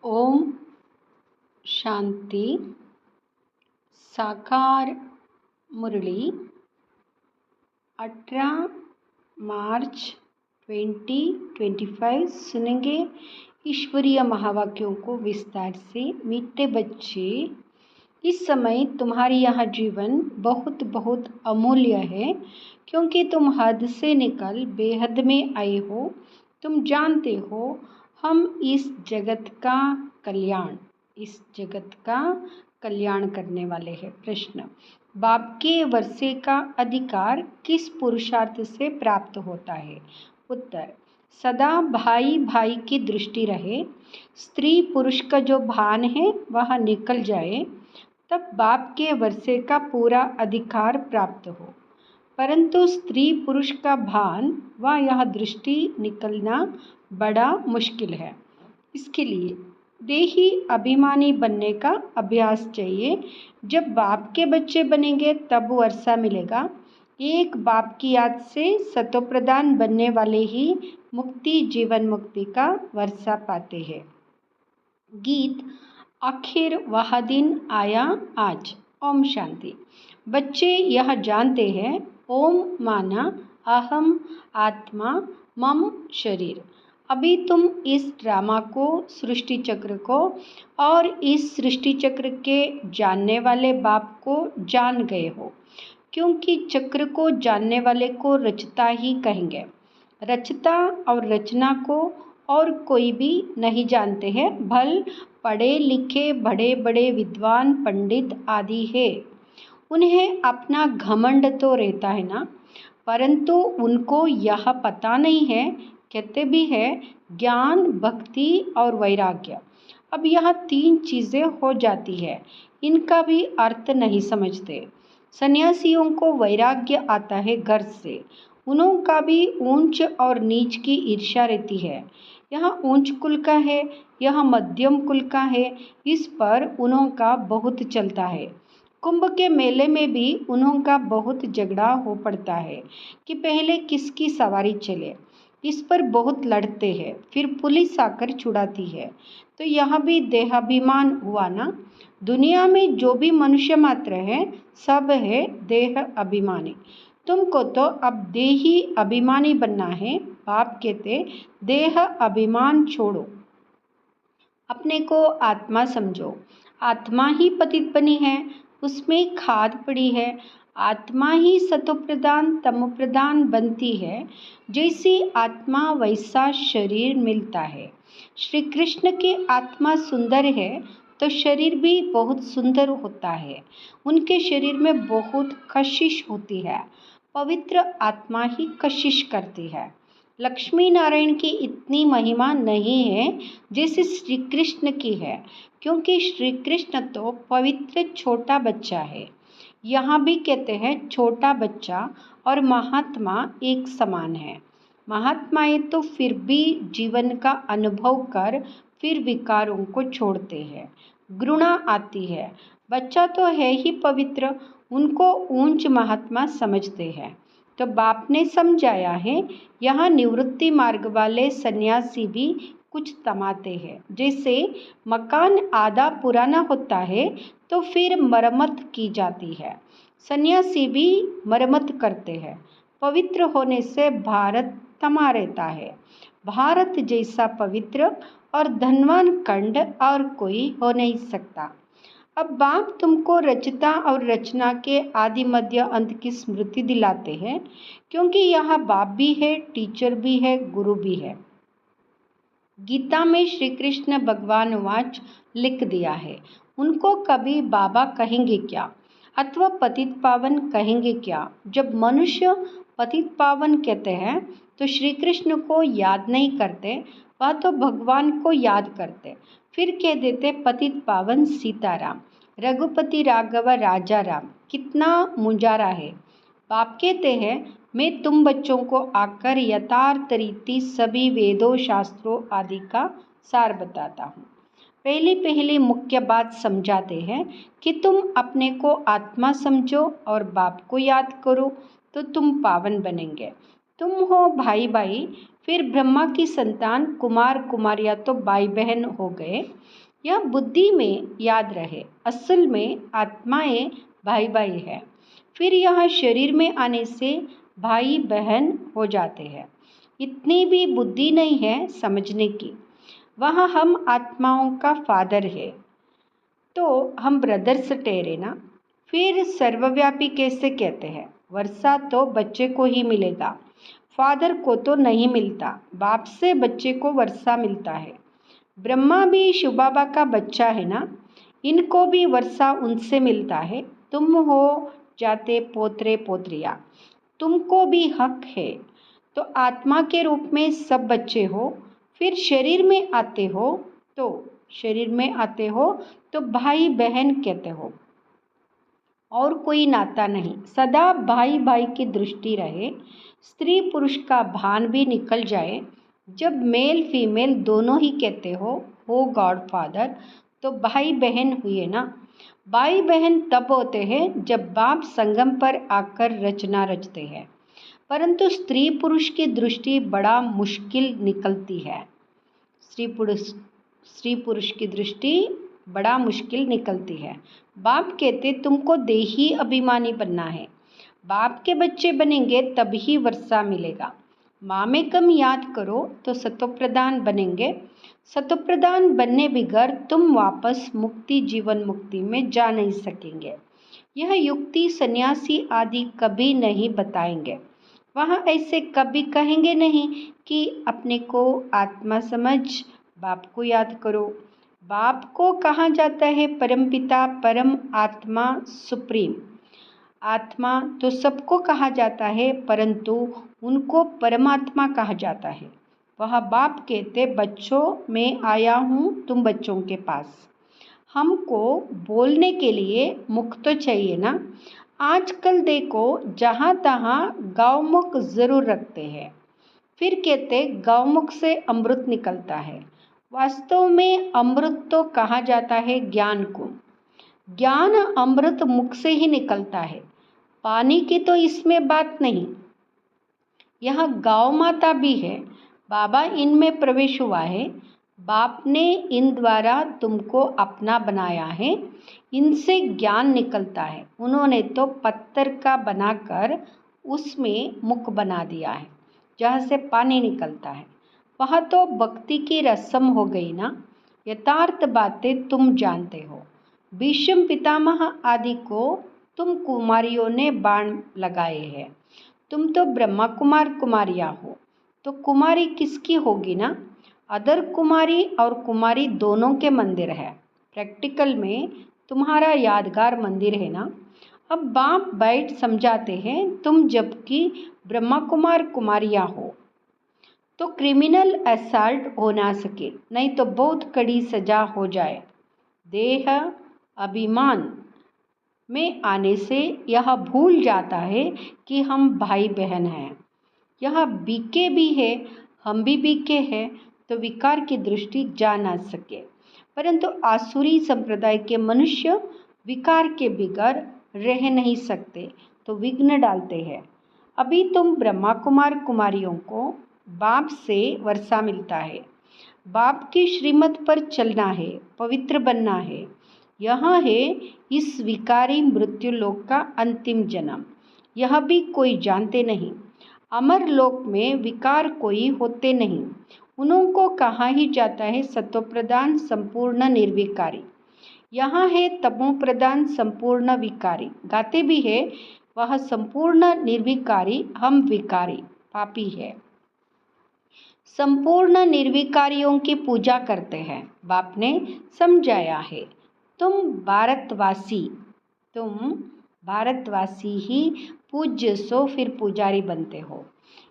ओम शांति। साकार मुरली 18 मार्च 2025 सुनेंगे ईश्वरीय महावाक्यों को विस्तार से। मीठे बच्चे, इस समय तुम्हारी यह जीवन बहुत बहुत अमूल्य है, क्योंकि तुम हद से निकल बेहद में आए हो। तुम जानते हो हम इस जगत का कल्याण करने वाले हैं। प्रश्न: बाप के वर्षे का अधिकार किस पुरुषार्थ से प्राप्त होता है? उत्तर: सदा भाई भाई की दृष्टि रहे, स्त्री पुरुष का जो भान है वह निकल जाए, तब बाप के वर्षे का पूरा अधिकार प्राप्त हो। परंतु स्त्री पुरुष का भान व यह दृष्टि निकलना बड़ा मुश्किल है। इसके लिए देही अभिमानी बनने का अभ्यास चाहिए। जब बाप के बच्चे बनेंगे तब वर्षा मिलेगा। एक बाप की याद से सतोप्रधान बनने वाले ही मुक्ति, जीवन मुक्ति का वर्षा पाते हैं। गीत: आखिर वह दिन आया आज। ओम शांति। बच्चे यह जानते हैं, ओम माना अहम आत्मा मम शरीर। अभी तुम इस ड्रामा को, सृष्टि चक्र को और इस सृष्टि चक्र के जानने वाले बाप को जान गए हो, क्योंकि चक्र को जानने वाले को रचता ही कहेंगे। रचता और रचना को और कोई भी नहीं जानते हैं। भल पढ़े लिखे बड़े बड़े विद्वान पंडित आदि है, उन्हें अपना घमंड तो रहता है ना, परंतु उनको यह पता नहीं है। कहते भी है ज्ञान, भक्ति और वैराग्य। अब यह तीन चीज़ें हो जाती है, इनका भी अर्थ नहीं समझते। सन्यासियों को वैराग्य आता है घर से, उनका भी ऊंच और नीच की ईर्ष्या रहती है। यह ऊंच कुल का है, यह मध्यम कुल का है, इस पर उनका बहुत चलता है। कुंभ के मेले में भी उनका बहुत झगड़ा हो पड़ता है कि पहले किसकी सवारी चले, इस पर बहुत लड़ते हैं। फिर पुलिस आकर छुड़ाती है। तो यह भी देहाभिमान हुआ ना। दुनिया में जो भी मनुष्य मात्र है सब है देह अभिमानी। तुमको तो अब देही अभिमानी बनना है। बाप कहते देह अभिमान छोड़ो, अपने को आत्मा समझो। आत्मा ही पतित बनी है, उसमें खाद पड़ी है। आत्मा ही सतोप्रधान तमोप्रधान बनती है। जैसी आत्मा वैसा शरीर मिलता है। श्री कृष्ण की आत्मा सुंदर है तो शरीर भी बहुत सुंदर होता है। उनके शरीर में बहुत कशिश होती है। पवित्र आत्मा ही कशिश करती है। लक्ष्मी नारायण की इतनी महिमा नहीं है जैसे श्री कृष्ण की है, क्योंकि श्री कृष्ण तो पवित्र छोटा बच्चा है। यहाँ भी कहते हैं छोटा बच्चा और महात्मा एक समान है। महात्माएं तो फिर भी जीवन का अनुभव कर फिर विकारों को छोड़ते हैं। घृणा आती है। बच्चा तो है ही पवित्र, उनको ऊंच महात्मा समझते हैं। तो बाप ने समझाया है, यहाँ निवृत्ति मार्ग वाले सन्यासी भी कुछ तमाते हैं। जैसे मकान आधा पुराना होता है तो फिर मरम्मत की जाती है, सन्यासी भी मरम्मत करते हैं। पवित्र होने से भारत तमा रहता है। भारत जैसा पवित्र और धनवान खंड और कोई हो नहीं सकता। अब बाप तुमको रचता और रचना के आदि मध्य अंत की स्मृति दिलाते हैं, क्योंकि यहाँ बाप भी है, टीचर भी है, गुरु भी है। गीता में श्री कृष्ण भगवान वाच लिख दिया है। उनको कभी बाबा कहेंगे क्या, अथवा पतित पावन कहेंगे क्या? जब मनुष्य पतित पावन कहते हैं तो श्री कृष्ण को याद नहीं करते, वह तो भगवान को याद करते। फिर कह देते पतित पावन सीताराम, रघुपति राघव राजा राम। कितना मुंजारा है। बाप कहते हैं मैं तुम बच्चों को आकर यथार्थ रीति सभी वेदों शास्त्रों आदि का सार बताता हूँ। पहली मुख्य बात समझाते हैं कि तुम अपने को आत्मा समझो और बाप को याद करो तो तुम पावन बनेंगे। तुम हो भाई भाई, फिर ब्रह्मा की संतान कुमार कुमारियाँ तो भाई बहन हो गए। यह बुद्धि में याद रहे, असल में आत्माएं भाई भाई है। फिर यह शरीर में आने से भाई बहन हो जाते हैं। इतनी भी बुद्धि नहीं है समझने की। वहाँ हम आत्माओं का फादर है तो हम ब्रदर्स ठहरे ना। फिर सर्वव्यापी कैसे कहते हैं? वर्षा तो बच्चे को ही मिलेगा, फादर को तो नहीं मिलता। बाप से बच्चे को वर्षा मिलता है। ब्रह्मा भी शिव बाबा का बच्चा है ना, इनको भी वर्षा उनसे मिलता है। तुम हो जाते पोतरे पोतरिया, तुमको भी हक है। तो आत्मा के रूप में सब बच्चे हो। फिर शरीर में आते हो तो भाई बहन कहते हो, और कोई नाता नहीं। सदा भाई भाई की दृष्टि रहे, स्त्री पुरुष का भान भी निकल जाए। जब मेल फीमेल दोनों ही कहते हो गॉड फादर, तो भाई बहन हुए ना। भाई बहन तब होते हैं जब बाप संगम पर आकर रचना रचते हैं, परंतु स्त्री पुरुष की दृष्टि बड़ा मुश्किल निकलती है। स्त्री पुरुष की दृष्टि बड़ा मुश्किल निकलती है। बाप कहते तुमको देही अभिमानी बनना है, बाप के बच्चे बनेंगे तभी वर्षा मिलेगा। माँ में कम याद करो तो सतोप्रधान बनेंगे। सतोप्रधान बनने बगैर तुम वापस मुक्ति जीवन मुक्ति में जा नहीं सकेंगे। यह युक्ति सन्यासी आदि कभी नहीं बताएंगे। वहाँ ऐसे कभी कहेंगे नहीं कि अपने को आत्मा समझ, बाप को याद करो। बाप को कहा जाता है परमपिता, परम आत्मा, सुप्रीम। आत्मा तो सबको कहा जाता है, परंतु उनको परमात्मा कहा जाता है। वह बाप कहते बच्चों मैं आया हूँ तुम बच्चों के पास। हमको बोलने के लिए मुख तो चाहिए ना। आजकल देखो जहाँ तहाँ गौमुख ज़रूर रखते हैं, फिर कहते गौमुख से अमृत निकलता है। वास्तव में अमृत तो कहा जाता है ज्ञान को। ज्ञान अमृत मुख से ही निकलता है, पानी की तो इसमें बात नहीं। यहाँ गौ माता भी है, बाबा इनमें प्रवेश हुआ है। बाप ने इन द्वारा तुमको अपना बनाया है, इनसे ज्ञान निकलता है। उन्होंने तो पत्थर का बनाकर उसमें मुख बना दिया है जहाँ से पानी निकलता है। वह तो भक्ति की रस्म हो गई ना। यथार्थ बातें तुम जानते हो। भीष्म पितामह आदि को तुम कुमारियों ने बाण लगाए हैं। तुम तो ब्रह्मा कुमार कुमारियाँ हो, तो कुमारी किसकी होगी ना। अदर कुमारी और कुमारी दोनों के मंदिर है। प्रैक्टिकल में तुम्हारा यादगार मंदिर है ना। अब बाप बैठ समझाते हैं तुम जबकि ब्रह्मा कुमार कुमारियाँ हो तो क्रिमिनल असल्ट हो ना सके, नहीं तो बहुत कड़ी सजा हो जाए। देह अभिमान में आने से यह भूल जाता है कि हम भाई बहन हैं। यह बीके भी है, हम भी बीके हैं, तो विकार की दृष्टि जा ना सके। परंतु आसुरी संप्रदाय के मनुष्य विकार के बिगड़ रह नहीं सकते, तो विघ्न डालते हैं। अभी तुम ब्रह्मा कुमार कुमारियों को बाप से वर्षा मिलता है। बाप की श्रीमत पर चलना है, पवित्र बनना है। यह है इस विकारी मृत्यु लोक का अंतिम जन्म। यह भी कोई जानते नहीं। अमर लोक में विकार कोई होते नहीं। उनको कहा ही जाता है सत्वप्रधान संपूर्ण निर्विकारी। यहाँ है तमो प्रधान संपूर्ण विकारी। गाते भी है वह संपूर्ण निर्विकारी, हम विकारी पापी है। संपूर्ण निर्विकारियों की पूजा करते हैं। बाप ने समझाया है तुम भारतवासी ही पूज्य सो फिर पुजारी बनते हो।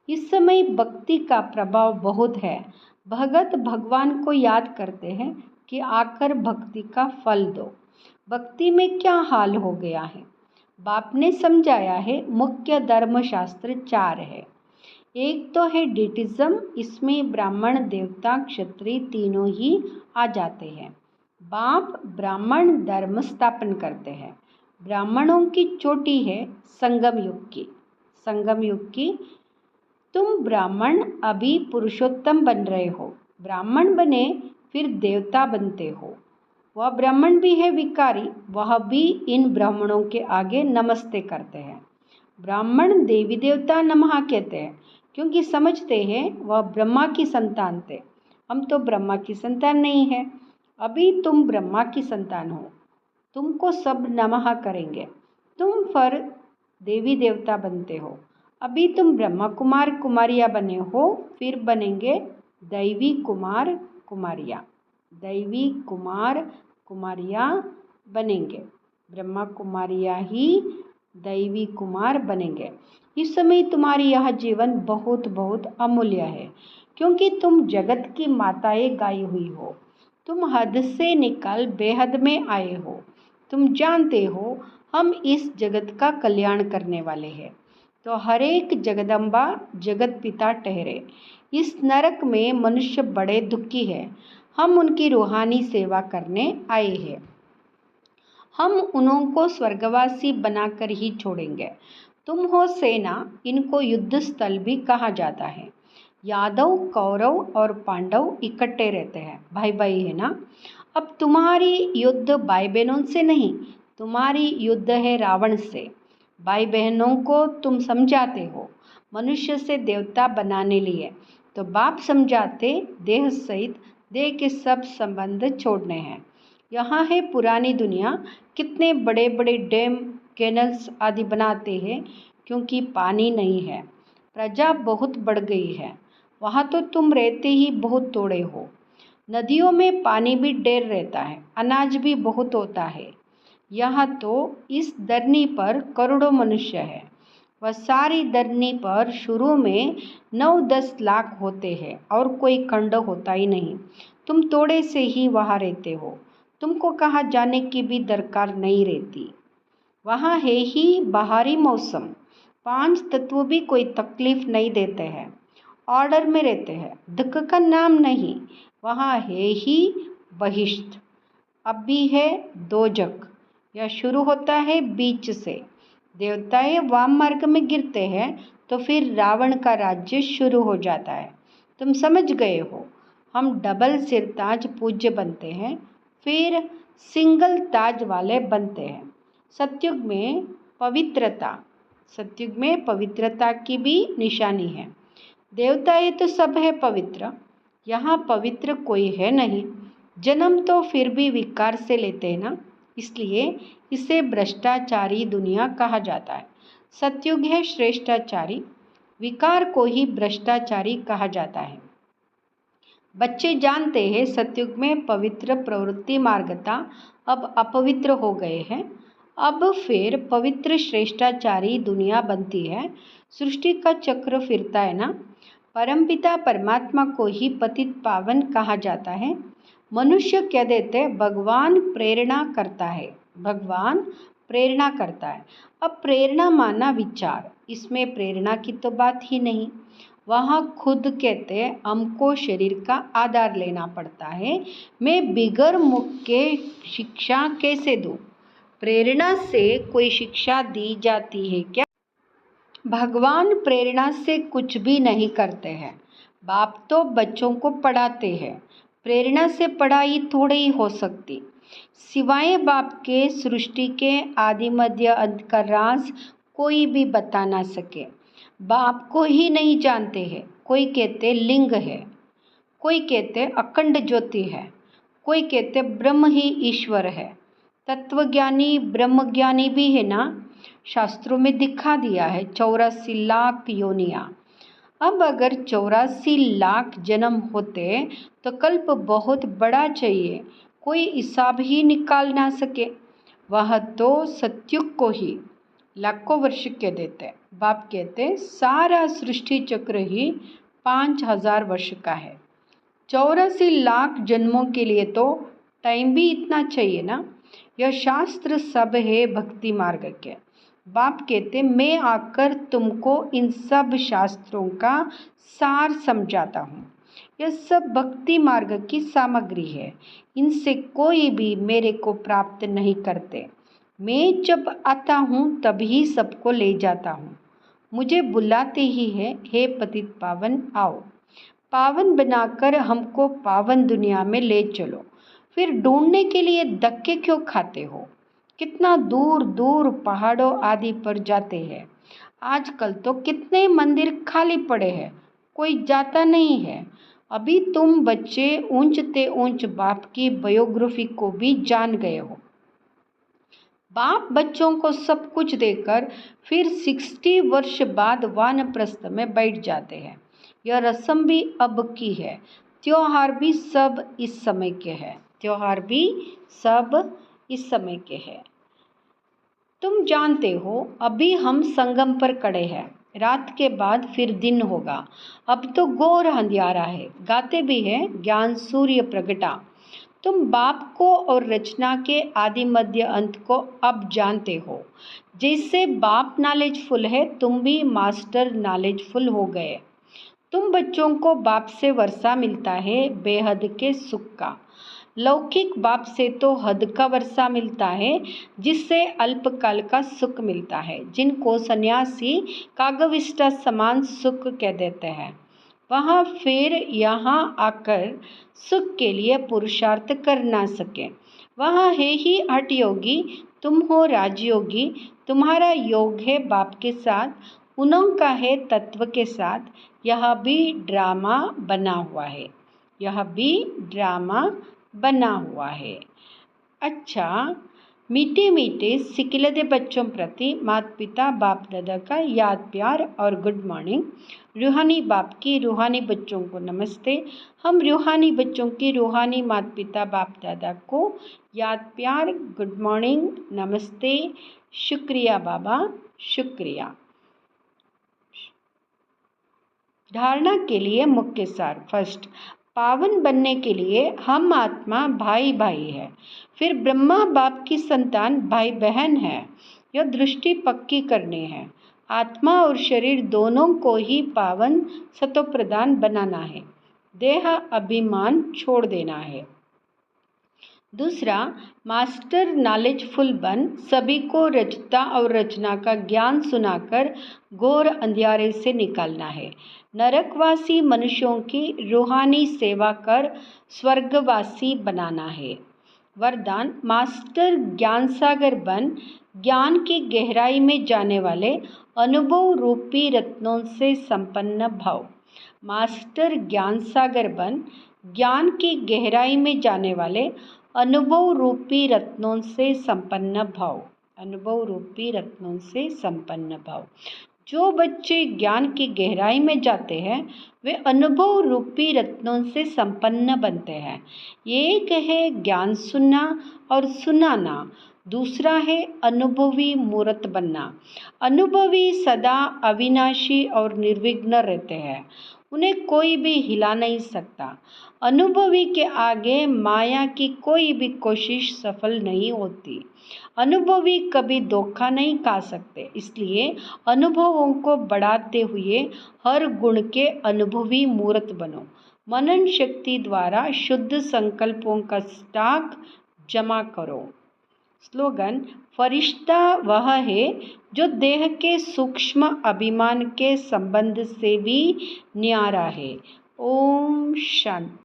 इस समय भक्ति का प्रभाव बहुत है। भगत भगवान को याद करते हैं कि आकर भक्ति का फल दो। भक्ति में क्या हाल हो गया है। बाप ने समझाया है मुख्य धर्मशास्त्र 4 है। एक तो है डिटिज्म, इसमें ब्राह्मण देवता क्षत्रिय तीनों ही आ जाते हैं। बाप ब्राह्मण धर्म स्थापन करते हैं। ब्राह्मणों की चोटी है संगम युग की। तुम ब्राह्मण अभी पुरुषोत्तम बन रहे हो, ब्राह्मण बने फिर देवता बनते हो। वह ब्राह्मण भी है विकारी, वह भी इन ब्राह्मणों के आगे नमस्ते करते हैं। ब्राह्मण देवी देवता नमः कहते हैं क्योंकि समझते हैं वह ब्रह्मा की संतान थे, हम तो ब्रह्मा की संतान नहीं है। अभी तुम ब्रह्मा की संतान हो, तुमको सब नमः करेंगे, तुम फिर देवी देवता बनते हो। अभी तुम ब्रह्मा कुमार कुमारिया बने हो, फिर बनेंगे दैवी कुमार कुमारिया, दैवी कुमार कुमारिया बनेंगे, ब्रह्मा कुमारिया ही दैवी कुमार बनेंगे। इस समय तुम्हारी यह जीवन बहुत बहुत अमूल्य है, क्योंकि तुम जगत की माताएं गाई हुई हो, तुम हद से निकल बेहद में आए हो। तुम जानते हो हम इस जगत का कल्याण करने वाले हैं, तो हर एक जगदम्बा जगत पिता ठहरे। इस नरक में मनुष्य बड़े दुखी है, हम उनकी रूहानी सेवा करने आए हैं। हम उनको स्वर्गवासी बनाकर ही छोड़ेंगे। तुम हो सेना, इनको युद्ध स्थल भी कहा जाता है। यादव, कौरव और पांडव इकट्ठे रहते हैं, भाई भाई है ना। अब तुम्हारी युद्ध भाई बहनों से नहीं, तुम्हारी युद्ध है रावण से। भाई बहनों को तुम समझाते हो मनुष्य से देवता बनाने लिए, तो बाप समझाते देह सहित देह के सब संबंध छोड़ने हैं। यहाँ है पुरानी दुनिया, कितने बड़े बड़े डैम कैनल्स आदि बनाते हैं क्योंकि पानी नहीं है। प्रजा बहुत बढ़ गई है, वहाँ तो तुम रहते ही बहुत तोड़े हो। नदियों में पानी भी ढेर रहता है, अनाज भी बहुत होता है। यहाँ तो इस धरनी पर करोड़ों मनुष्य है। वह सारी धरनी पर शुरू में 9-10 लाख होते हैं और कोई खंड होता ही नहीं। तुम थोड़े से ही वहाँ रहते हो, तुमको कहाँ जाने की भी दरकार नहीं रहती। वहाँ है ही बाहरी मौसम, 5 तत्व भी कोई तकलीफ नहीं देते हैं, ऑर्डर में रहते हैं, दुख का नाम नहीं। वहाँ है ही बहिष्ठ। अब भी है दोजक, यह शुरू होता है बीच से। देवताएं वाम मार्ग में गिरते हैं तो फिर रावण का राज्य शुरू हो जाता है। तुम समझ गए हो, हम डबल सिर ताज पूज्य बनते हैं, फिर सिंगल ताज वाले बनते हैं। सतयुग में पवित्रता, सतयुग में पवित्रता की भी निशानी है। देवताएं तो सब है पवित्र, यहाँ पवित्र कोई है नहीं। जन्म तो फिर भी विकार से लेते हैं ना, इसलिए इसे भ्रष्टाचारी दुनिया कहा जाता है। सतयुग है श्रेष्ठाचारी, विकार को ही भ्रष्टाचारी कहा जाता है। बच्चे जानते हैं सतयुग में पवित्र प्रवृत्ति मार्गता अब अपवित्र हो गए हैं। अब फिर पवित्र श्रेष्ठाचारी दुनिया बनती है। सृष्टि का चक्र फिरता है ना। परमपिता परमात्मा को ही पतित पावन कहा जाता है। मनुष्य कह देते भगवान प्रेरणा करता है, भगवान प्रेरणा करता है। अब प्रेरणा माना विचार, इसमें प्रेरणा की तो बात ही नहीं। वहाँ खुद कहते हमको शरीर का आधार लेना पड़ता है, मैं बिगर मुख के शिक्षा कैसे दूँ? प्रेरणा से कोई शिक्षा दी जाती है क्या? भगवान प्रेरणा से कुछ भी नहीं करते हैं। बाप तो बच्चों को पढ़ाते हैं, प्रेरणा से पढ़ाई थोड़ी ही हो सकती। सिवाय बाप के सृष्टि के आदि मध्य अंत का राज कोई भी बता ना सके। बाप को ही नहीं जानते हैं। कोई कहते लिंग है, कोई कहते अखंड ज्योति है, कोई कहते ब्रह्म ही ईश्वर है। तत्वज्ञानी ब्रह्मज्ञानी भी है ना। शास्त्रों में दिखा दिया है 84 लाख योनियाँ। अब अगर 84 लाख जन्म होते तो कल्प बहुत बड़ा चाहिए, कोई हिसाब ही निकाल ना सके। वह तो सतयुग को ही लाखों वर्ष कह देते। बाप कहते सारा सृष्टि चक्र ही 5000 वर्ष का है। 84 लाख जन्मों के लिए तो टाइम भी इतना चाहिए ना। यह शास्त्र सब है भक्ति मार्ग के। बाप कहते मैं आकर तुमको इन सब शास्त्रों का सार समझाता हूँ। यह सब भक्ति मार्ग की सामग्री है, इनसे कोई भी मेरे को प्राप्त नहीं करते। मैं जब आता हूँ तभी सबको ले जाता हूँ। मुझे बुलाते ही है, हे पतित पावन आओ, पावन बनाकर हमको पावन दुनिया में ले चलो। फिर ढूंढने के लिए धक्के क्यों खाते हो? कितना दूर दूर पहाड़ों आदि पर जाते हैं। आजकल तो कितने मंदिर खाली पड़े हैं, कोई जाता नहीं है। अभी तुम बच्चे ऊंचते ऊंच बाप की बायोग्राफी को भी जान गए हो। बाप बच्चों को सब कुछ देकर फिर 60 वर्ष बाद वानप्रस्थ में बैठ जाते हैं। यह रस्म भी अब की है। त्योहार भी सब इस समय के हैं। त्योहार भी सब इस समय के हैं। तुम जानते हो, अभी हम संगम पर खड़े हैं। रात के बाद फिर दिन होगा। अब तो घोर अंधियारा है। गाते भी है, ज्ञान सूर्य प्रगटा। तुम बाप को और रचना के आदि मध्य अंत को अब जानते हो। जैसे बाप नॉलेजफुल है, तुम भी मास्टर नॉलेजफुल हो गए। तुम बच्चों को बाप से वर्षा मिलता है, बेहद के सुख का। लौकिक बाप से तो हद का वर्षा मिलता है, जिससे अल्पकाल का सुख मिलता है, जिनको सन्यासी कागविष्टा समान सुख कह देते हैं। वहाँ फिर यहाँ आकर सुख के लिए पुरुषार्थ कर ना सके। वहाँ है ही हठ योगी, तुम हो राजयोगी। तुम्हारा योग है बाप के साथ, उनका है तत्व के साथ। यह भी ड्रामा बना हुआ है। यह भी ड्रामा बना हुआ है। अच्छा, मीठे मीठे सिकिलदे बच्चों प्रति माता पिता बाप दादा का याद प्यार और गुड मॉर्निंग। रूहानी बाप की रूहानी बच्चों को नमस्ते। हम रूहानी बच्चों की रूहानी माता पिता बाप दादा को याद प्यार, गुड मॉर्निंग, नमस्ते, शुक्रिया बाबा, शुक्रिया। धारणा के लिए मुख्य सार। फर्स्ट, पावन बनने के लिए हम आत्मा भाई भाई है। फिर ब्रह्मा बाप की संतान भाई बहन है। यह दृष्टि पक्की करनी है। आत्मा और शरीर दोनों को ही पावन सतोप्रधान बनाना है। देह अभिमान छोड़ देना है। दूसरा, मास्टर नॉलेजफुल बन सभी को रचता और रचना का ज्ञान सुनाकर घोर अंधियारे से निकालना है। नरकवासी मनुष्यों की रूहानी सेवा कर स्वर्गवासी बनाना है। वरदान, मास्टर ज्ञान सागर बन ज्ञान की गहराई में जाने वाले अनुभव रूपी रत्नों से संपन्न भव। मास्टर ज्ञान सागर बन ज्ञान की गहराई में जाने वाले अनुभव रूपी रत्नों से संपन्न भव। अनुभव रूपी रत्नों से संपन्न भव। जो बच्चे ज्ञान की गहराई में जाते हैं, वे अनुभव रूपी रत्नों से संपन्न बनते हैं। एक है ज्ञान सुनना और सुनाना, दूसरा है अनुभवी मूर्त बनना। अनुभवी सदा अविनाशी और निर्विघ्न रहते हैं। उन्हें कोई भी हिला नहीं सकता। अनुभवी के आगे माया की कोई भी कोशिश सफल नहीं होती। अनुभवी कभी धोखा नहीं खा सकते। इसलिए अनुभवों को बढ़ाते हुए हर गुण के अनुभवी मूर्त बनो। मनन शक्ति द्वारा शुद्ध संकल्पों का स्टॉक जमा करो। स्लोगन, फरिश्ता वह है जो देह के सूक्ष्म अभिमान के संबंध से भी न्यारा है। ओम शांति।